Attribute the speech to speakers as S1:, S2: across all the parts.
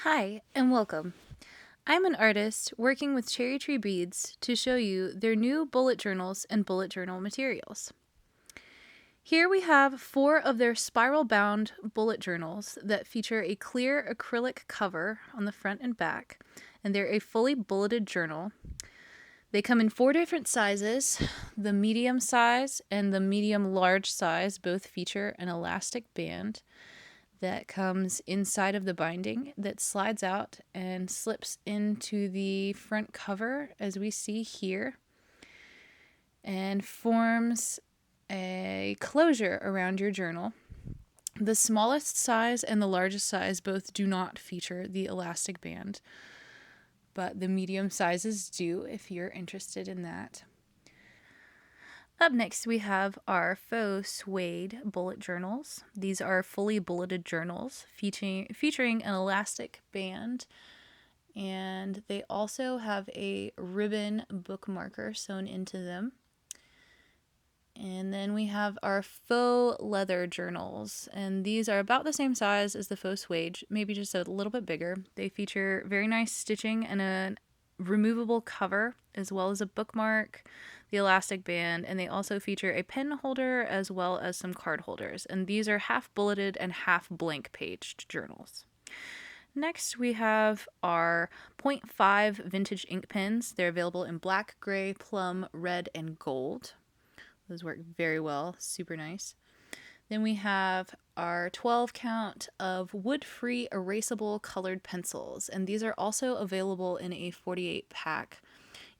S1: Hi, and welcome. I'm an artist working with cherry tree beads to show you their new bullet journals and bullet journal materials. Here we have 4 of their spiral bound bullet journals that feature a clear acrylic cover on the front and back, and they're a fully bulleted journal. They come in 4 different sizes. The medium size and the medium large size both feature an elastic band that comes inside of the binding that slides out and slips into the front cover, as we see here, and forms a closure around your journal. The smallest size and the largest size both do not feature the elastic band, but the medium sizes do if you're interested in that. Up next, we have our Faux Suede bullet journals. These are fully bulleted journals featuring an elastic band, and they also have a ribbon bookmarker sewn into them. And then we have our faux leather journals, and these are about the same size as the Faux Suede, maybe just a little bit bigger. They feature very nice stitching and a removable cover, as well as a bookmark, the elastic band, and they also feature a pen holder as well as some card holders. And these are half bulleted and half blank paged journals. Next, we have our 0.5 vintage ink pens. They're available in black, gray, plum, red, and gold. Those work very well, super nice. Then we have our 12 count of wood-free erasable colored pencils, and these are also available in a 48 pack.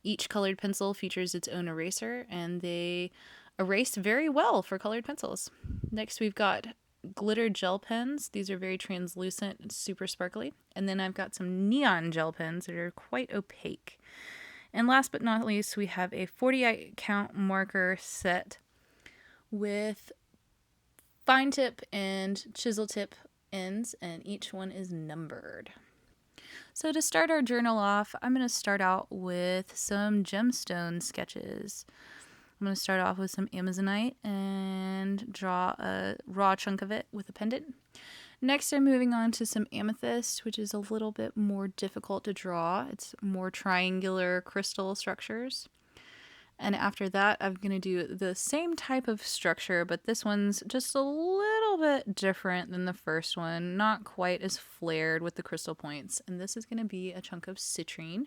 S1: Each colored pencil features its own eraser, and they erase very well for colored pencils. Next, we've got glitter gel pens. These are very translucent and super sparkly. And then I've got some neon gel pens that are quite opaque. And last but not least, we have a 48 count marker set with fine tip and chisel tip ends, and each one is numbered. So to start our journal off, I'm going to start out with some Gemstone Sketches. I'm going to start off with some Amazonite and draw a raw chunk of it with a pendant. Next, I'm moving on to some amethyst, which is a little bit more difficult to draw. It's more triangular crystal structures. And after that, I'm going to do the same type of structure, but this one's just a little bit different than the first one. Not quite as flared with the crystal points. And this is going to be a chunk of citrine.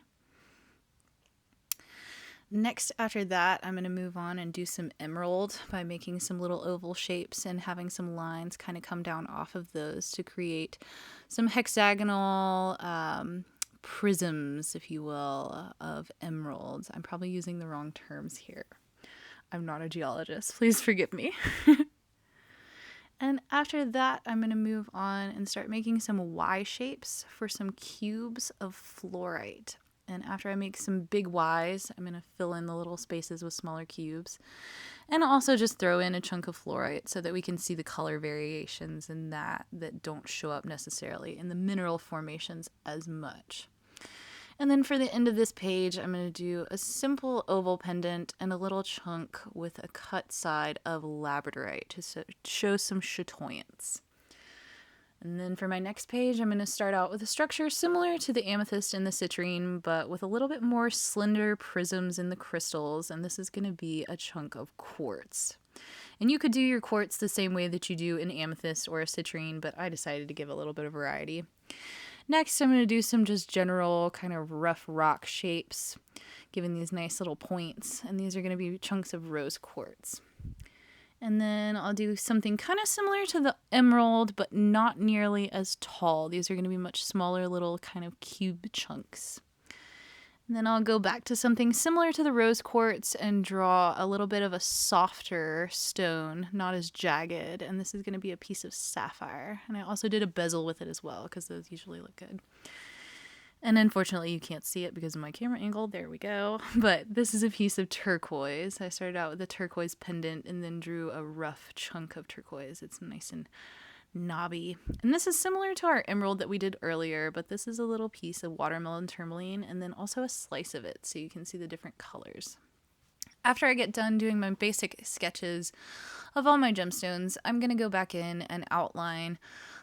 S1: Next, after that, I'm going to move on and do some emerald by making some little oval shapes and having some lines kind of come down off of those to create some hexagonal prisms, if you will, of emeralds. I'm probably using the wrong terms here. I'm not a geologist. Please forgive me. And after that, I'm going to move on and start making some Y shapes for some cubes of fluorite. And after I make some big Ys, I'm going to fill in the little spaces with smaller cubes. And also just throw in a chunk of fluorite so that we can see the color variations in that don't show up necessarily in the mineral formations as much. And then for the end of this page, I'm going to do a simple oval pendant and a little chunk with a cut side of labradorite to show some chatoyance. And then for my next page, I'm going to start out with a structure similar to the amethyst and the citrine, but with a little bit more slender prisms in the crystals, and this is going to be a chunk of quartz. And you could do your quartz the same way that you do an amethyst or a citrine, but I decided to give a little bit of variety. Next, I'm going to do some just general kind of rough rock shapes, giving these nice little points, and these are going to be chunks of rose quartz. And then I'll do something kind of similar to the emerald, but not nearly as tall. These are going to be much smaller little kind of cube chunks. And then I'll go back to something similar to the rose quartz and draw a little bit of a softer stone, not as jagged. And this is going to be a piece of sapphire. And I also did a bezel with it as well, because those usually look good. And unfortunately, you can't see it because of my camera angle. There we go. But this is a piece of turquoise. I started out with a turquoise pendant and then drew a rough chunk of turquoise. It's nice and knobby. And this is similar to our emerald that we did earlier, but this is a little piece of watermelon tourmaline and then also a slice of it so you can see the different colors. After I get done doing my basic sketches of all my gemstones, I'm going to go back in and outline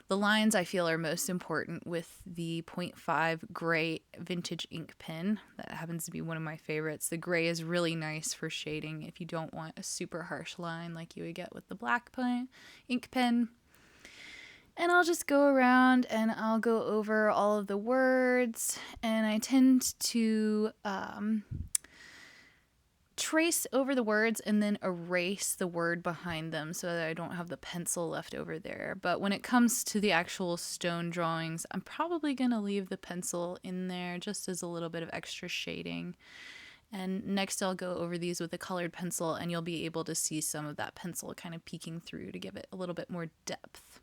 S1: The lines I feel are most important with the 0.5 gray vintage ink pen. That happens to be one of my favorites. The gray is really nice for shading if you don't want a super harsh line like you would get with the black ink pen. And I'll just go around and I'll go over all of the words, and I tend to trace over the words and then erase the word behind them so that I don't have the pencil left over there. But when it comes to the actual stone drawings, I'm probably going to leave the pencil in there just as a little bit of extra shading. And next I'll go over these with a colored pencil, and you'll be able to see some of that pencil kind of peeking through to give it a little bit more depth.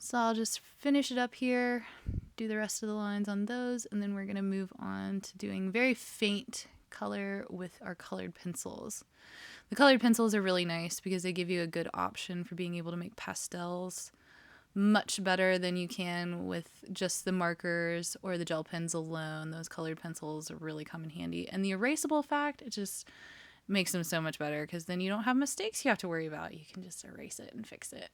S1: So I'll just finish it up here, do the rest of the lines on those, and then we're going to move on to doing very faint color with our colored pencils. The colored pencils are really nice because they give you a good option for being able to make pastels much better than you can with just the markers or the gel pens alone. Those colored pencils really come in handy. And the erasable fact, it just makes them so much better because then you don't have mistakes you have to worry about. You can just erase it and fix it.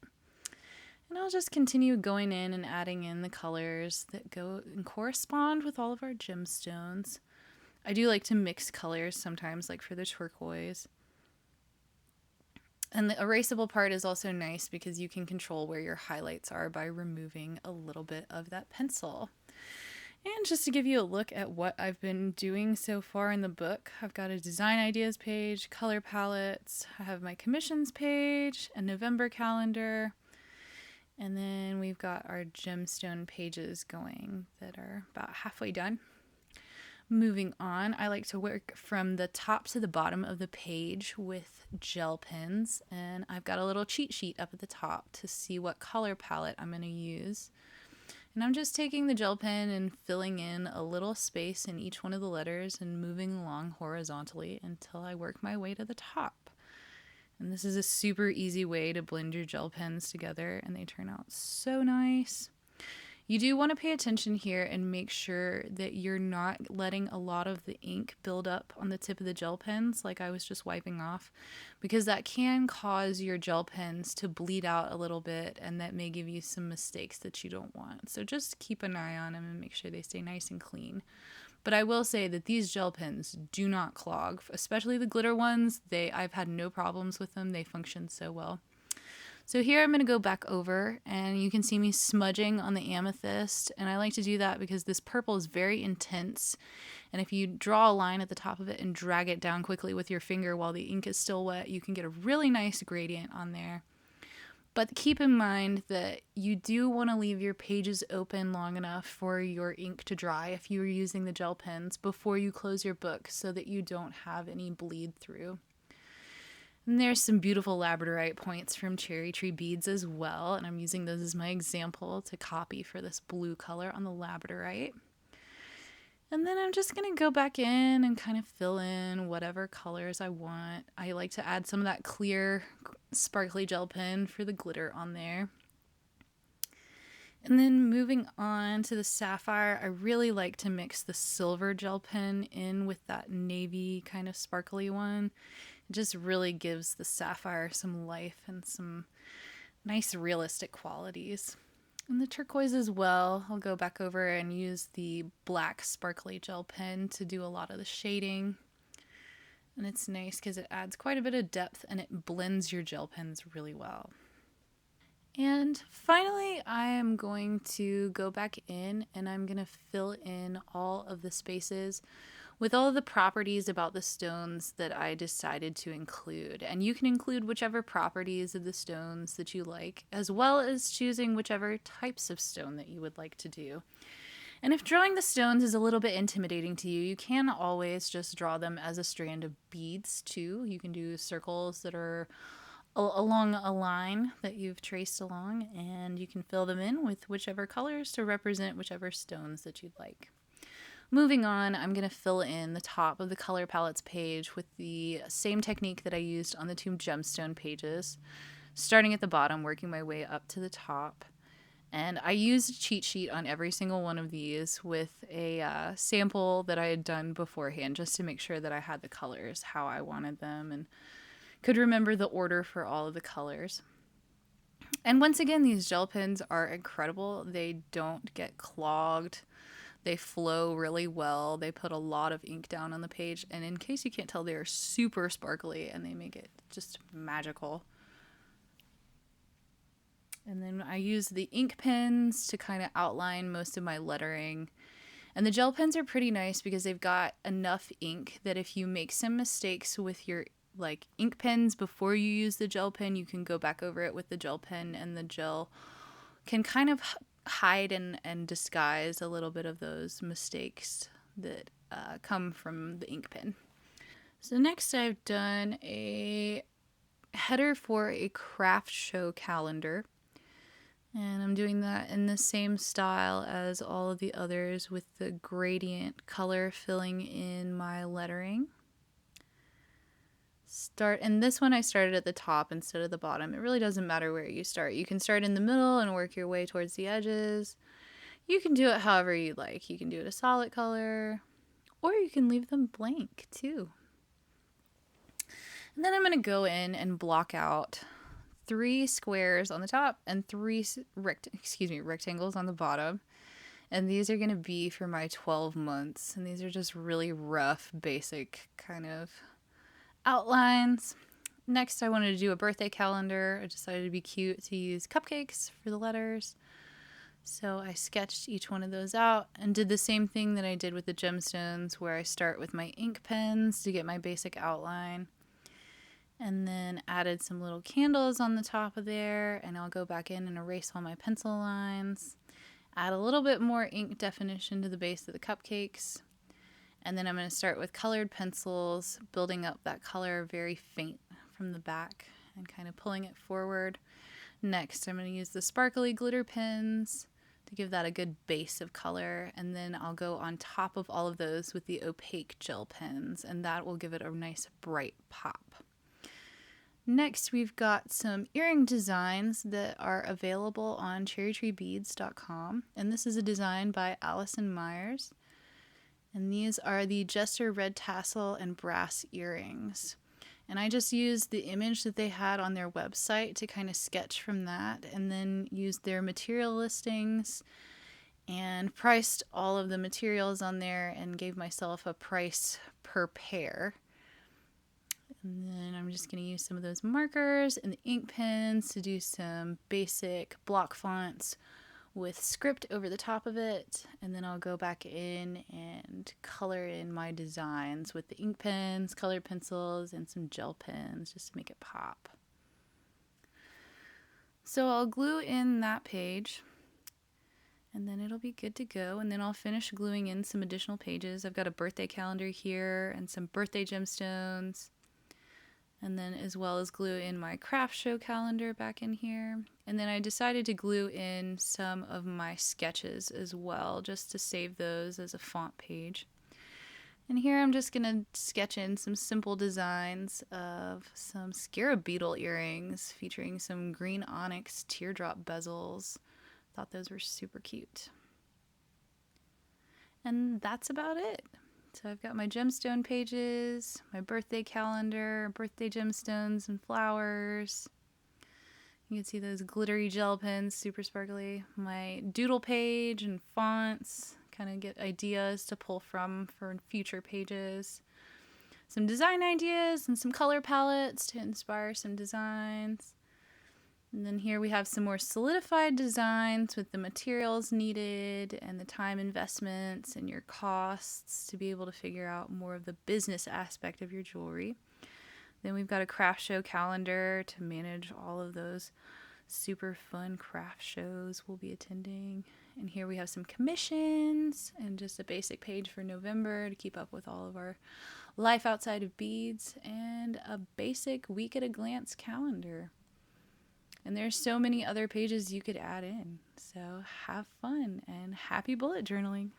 S1: And I'll just continue going in and adding in the colors that go and correspond with all of our gemstones. I do like to mix colors sometimes, like for the turquoise. And the erasable part is also nice because you can control where your highlights are by removing a little bit of that pencil. And just to give you a look at what I've been doing so far in the book, I've got a design ideas page, color palettes, I have my commissions page, a November calendar, and then we've got our gemstone pages going that are about halfway done. Moving on, I like to work from the top to the bottom of the page with gel pens, and I've got a little cheat sheet up at the top to see what color palette I'm going to use. And I'm just taking the gel pen and filling in a little space in each one of the letters and moving along horizontally until I work my way to the top. And this is a super easy way to blend your gel pens together, and they turn out so nice. You do want to pay attention here and make sure that you're not letting a lot of the ink build up on the tip of the gel pens like I was just wiping off, because that can cause your gel pens to bleed out a little bit, and that may give you some mistakes that you don't want. So just keep an eye on them and make sure they stay nice and clean. But I will say that these gel pens do not clog, especially the glitter ones. I've had no problems with them. They function so well. So here I'm going to go back over, and you can see me smudging on the amethyst, and I like to do that because this purple is very intense, and if you draw a line at the top of it and drag it down quickly with your finger while the ink is still wet, you can get a really nice gradient on there. But keep in mind that you do want to leave your pages open long enough for your ink to dry if you're using the gel pens before you close your book so that you don't have any bleed through. And there's some beautiful labradorite points from cherry tree beads as well, and I'm using those as my example to copy for this blue color on the labradorite. And then I'm just going to go back in and kind of fill in whatever colors I want. I like to add some of that clear sparkly gel pen for the glitter on there. And then moving on to the sapphire, I really like to mix the silver gel pen in with that navy kind of sparkly one. It just really gives the sapphire some life and some nice realistic qualities. And the turquoise as well, I'll go back over and use the black sparkly gel pen to do a lot of the shading. And it's nice because it adds quite a bit of depth and it blends your gel pens really well. And finally, I am going to go back in and I'm going to fill in all of the spaces with all of the properties about the stones that I decided to include. And you can include whichever properties of the stones that you like, as well as choosing whichever types of stone that you would like to do. And if drawing the stones is a little bit intimidating to you, you can always just draw them as a strand of beads too. You can do circles that are along a line that you've traced along, and you can fill them in with whichever colors to represent whichever stones that you'd like. Moving on, I'm going to fill in the top of the color palettes page with the same technique that I used on the two gemstone pages, starting at the bottom, working my way up to the top. And I used a cheat sheet on every single one of these with a sample that I had done beforehand, just to make sure that I had the colors how I wanted them and could remember the order for all of the colors. And once again, these gel pens are incredible. They don't get clogged. They flow really well. They put a lot of ink down on the page. And in case you can't tell, they are super sparkly and they make it just magical. And then I use the ink pens to kind of outline most of my lettering. And the gel pens are pretty nice because they've got enough ink that if you make some mistakes with your like ink pens before you use the gel pen, you can go back over it with the gel pen, and the gel can kind of hide and disguise a little bit of those mistakes that come from the ink pen. So next I've done a header for a craft show calendar. And I'm doing that in the same style as all of the others with the gradient color filling in my lettering. And this one I started at the top instead of the bottom. It really doesn't matter where you start. You can start in the middle and work your way towards the edges. You can do it however you like. You can do it a solid color, or you can leave them blank too. And then I'm going to go in and block out 3 squares on the top and 3 rectangles on the bottom. And these are going to be for my 12 months. And these are just really rough, basic kind of outlines. Next, I wanted to do a birthday calendar. I decided to be cute to use cupcakes for the letters. So I sketched each one of those out and did the same thing that I did with the gemstones, where I start with my ink pens to get my basic outline. And then added some little candles on the top of there, and I'll go back in and erase all my pencil lines. Add a little bit more ink definition to the base of the cupcakes. And then I'm going to start with colored pencils, building up that color very faint from the back and kind of pulling it forward. Next, I'm going to use the sparkly glitter pens to give that a good base of color. And then I'll go on top of all of those with the opaque gel pens, and that will give it a nice bright pop. Next, we've got some earring designs that are available on cherrytreebeads.com. And this is a design by Allison Myers. And these are the Jester red tassel and brass earrings. And I just used the image that they had on their website to kind of sketch from that, and then used their material listings and priced all of the materials on there and gave myself a price per pair. And then I'm just going to use some of those markers and the ink pens to do some basic block fonts with script over the top of it. And then I'll go back in and color in my designs with the ink pens, colored pencils, and some gel pens just to make it pop. So I'll glue in that page, and then it'll be good to go. And then I'll finish gluing in some additional pages. I've got a birthday calendar here and some birthday gemstones. And then as well as glue in my craft show calendar back in here. And then I decided to glue in some of my sketches as well, just to save those as a font page. And here I'm just going to sketch in some simple designs of some scarab beetle earrings featuring some green onyx teardrop bezels. Thought those were super cute. And that's about it. So I've got my gemstone pages, my birthday calendar, birthday gemstones and flowers. You can see those glittery gel pens, super sparkly. My doodle page and fonts, kind of get ideas to pull from for future pages. Some design ideas and some color palettes to inspire some designs. And then here we have some more solidified designs with the materials needed and the time investments and your costs to be able to figure out more of the business aspect of your jewelry. Then we've got a craft show calendar to manage all of those super fun craft shows we'll be attending. And here we have some commissions and just a basic page for November to keep up with all of our life outside of beads, and a basic week at a glance calendar. And there's so many other pages you could add in. So have fun and happy bullet journaling.